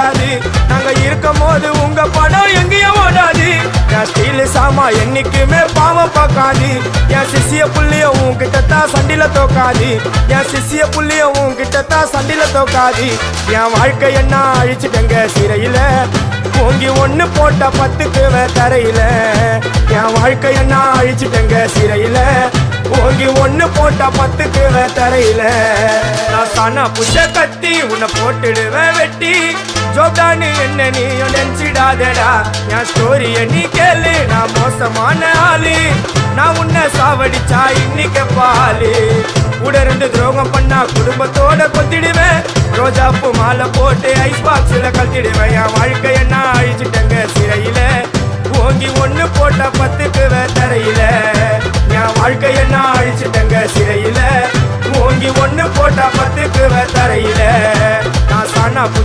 ஓடாது. நாங்க இருக்கும் போது உங்க படம் எங்கேயும் ஓடாது. என் ஸ்டீல் சாமா என்னைக்குமே பாவம் பார்க்காது. என் சிசிய புள்ளிய உன்கிட்டத்தான் சண்டில தோக்காது. என் சிசிய புள்ளிய உன்கிட்டத்தான் சண்டில தோக்காது. என் வாழ்க்கை என்ன அழிச்சுட்டங்க சிறையில, ஓங்கி ஒண்ணு போட்ட 10க்கு தரையில. என் வாழ்க்கை என்ன அழிச்சுட்டங்க சிறையில, ஓங்கி ஒண்ணு போட்ட 10க்கு தரையில. நான் சானா புஷ கத்தி உன்னை போட்டுடுவேன் வெட்டி. ஜோப்டானு என்ன நீ நினைச்சிடாதடா. என் ஸ்டோரிய நீ கேளு, நான் மோசமான ஆளு. நான் உன்னை சாவடிச்சா இன்னைக்கு பாலு. கூட 2 துரோகம் பண்ணா குடும்பத்தோட கொத்திடுவேன். ரோஜாப்பூ மாலை போட்டு ஐஸ் பாக்ஸ்ல கழட்டிடுவேன். என் வாழ்க்கை என்ன அழிச்சிட்டங்க சிறையில, ஓங்கி ஒண்ணு போட்ட 10க்கு தரையில. என் வாழ்க்கை என்ன அழிச்சிட்டங்க சிறையில, ஓங்கி ஒண்ணு போட்ட 10க்கு தரையில. நான் சானா